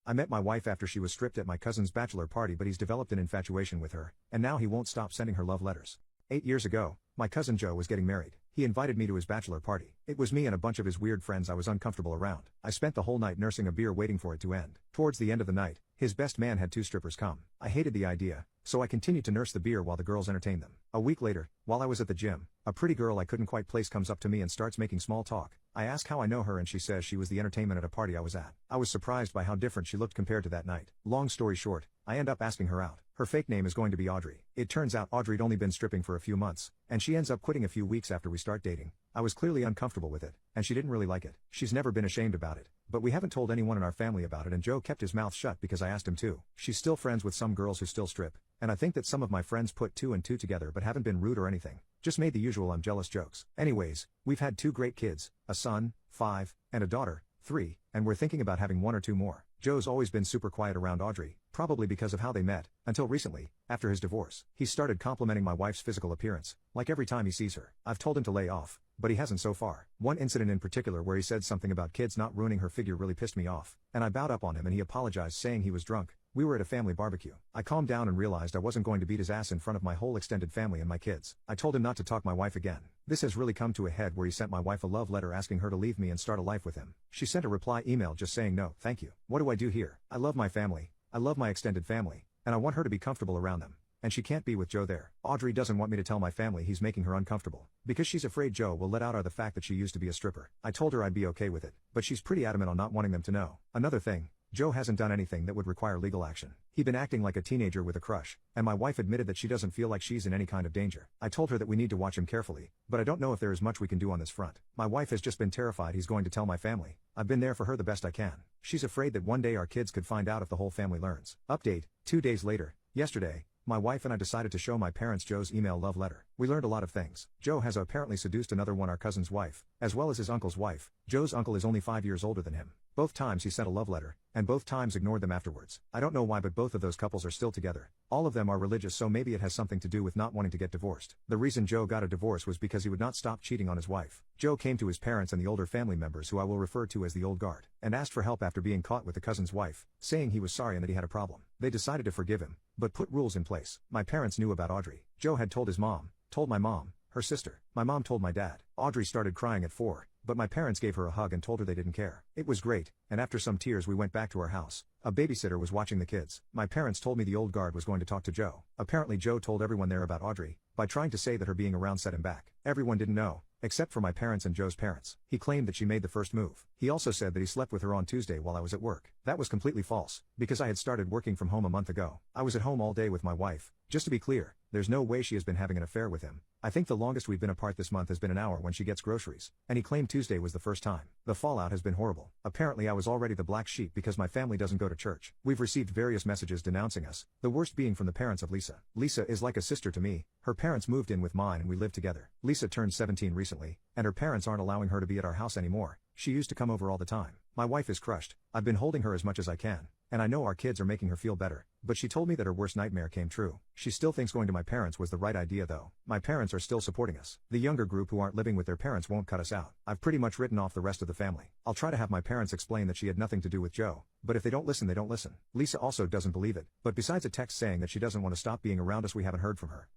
I met my wife after she was stripped at my cousin's bachelor party, but he's developed an infatuation with her, and now he won't stop sending her love letters. 8 years ago, my cousin Joe was getting married. He invited me to his bachelor party. It was me and a bunch of his weird friends I was uncomfortable around. I spent the whole night nursing a beer waiting for it to end. Towards the end of the night, his best man had two strippers come. I hated the idea, so I continued to nurse the beer while the girls entertained them. A week later, while I was at the gym, a pretty girl I couldn't quite place comes up to me and starts making small talk. I ask how I know her and she says she was the entertainment at a party I was at. I was surprised by how different she looked compared to that night. Long story short, I end up asking her out. Her fake name is going to be Audrey. It turns out Audrey'd only been stripping for a few months, and she ends up quitting a few weeks after we start dating. I was clearly uncomfortable with it, and she didn't really like it. She's never been ashamed about it, but we haven't told anyone in our family about it, and Joe kept his mouth shut because I asked him to. She's still friends with some girls who still strip, and I think that some of my friends put two and two together but haven't been rude or anything. Just made the usual I'm jealous jokes. Anyways, we've had two great kids, a son, 5, and a daughter, 3, and we're thinking about having 1 or 2 more. Joe's always been super quiet around Audrey, probably because of how they met, until recently, after his divorce. He started complimenting my wife's physical appearance, like every time he sees her. I've told him to lay off, but he hasn't so far. One incident in particular where he said something about kids not ruining her figure really pissed me off, and I bowed up on him and he apologized saying he was drunk. We were at a family barbecue. I calmed down and realized I wasn't going to beat his ass in front of my whole extended family and my kids. I told him not to talk my wife again. This has really come to a head where he sent my wife a love letter asking her to leave me and start a life with him. She sent a reply email just saying no, thank you. What do I do here? I love my family, I love my extended family, and I want her to be comfortable around them. And she can't be with Joe there. Audrey doesn't want me to tell my family he's making her uncomfortable, because she's afraid Joe will let out the fact that she used to be a stripper. I told her I'd be okay with it, but she's pretty adamant on not wanting them to know. Another thing, Joe hasn't done anything that would require legal action. He'd been acting like a teenager with a crush, and my wife admitted that she doesn't feel like she's in any kind of danger. I told her that we need to watch him carefully, but I don't know if there is much we can do on this front. My wife has just been terrified he's going to tell my family. I've been there for her the best I can. She's afraid that one day our kids could find out if the whole family learns. Update, 2 days later, yesterday, my wife and I decided to show my parents Joe's email love letter. We learned a lot of things. Joe has apparently seduced another one, our cousin's wife, as well as his uncle's wife. Joe's uncle is only 5 years older than him. Both times he sent a love letter, and both times ignored them afterwards. I don't know why, but both of those couples are still together. All of them are religious, so maybe it has something to do with not wanting to get divorced. The reason Joe got a divorce was because he would not stop cheating on his wife. Joe came to his parents and the older family members, who I will refer to as the old guard, and asked for help after being caught with the cousin's wife, saying he was sorry and that he had a problem. They decided to forgive him, but put rules in place. My parents knew about Audrey. Joe had told his mom, told my mom, her sister. My mom told my dad. Audrey started crying at 4, but my parents gave her a hug and told her they didn't care. It was great, and after some tears we went back to our house. A babysitter was watching the kids. My parents told me the old guard was going to talk to Joe. Apparently Joe told everyone there about Audrey, by trying to say that her being around set him back. Everyone didn't know, except for my parents and Joe's parents. He claimed that she made the first move. He also said that he slept with her on Tuesday while I was at work. That was completely false, because I had started working from home a month ago. I was at home all day with my wife. Just to be clear, there's no way she has been having an affair with him. I think the longest we've been apart this month has been an hour when she gets groceries, and he claimed Tuesday was the first time. The fallout has been horrible. Apparently I was already the black sheep because my family doesn't go to church. We've received various messages denouncing us, the worst being from the parents of Lisa. Lisa is like a sister to me. Her parents moved in with mine and we live together. Lisa turned 17 recently, and her parents aren't allowing her to be at our house anymore. She used to come over all the time. My wife is crushed. I've been holding her as much as I can, and I know our kids are making her feel better, but she told me that her worst nightmare came true. She still thinks going to my parents was the right idea though. My parents are still supporting us. The younger group who aren't living with their parents won't cut us out. I've pretty much written off the rest of the family. I'll try to have my parents explain that she had nothing to do with Joe, but if they don't listen, they don't listen. Lisa also doesn't believe it, but besides a text saying that she doesn't want to stop being around us, we haven't heard from her.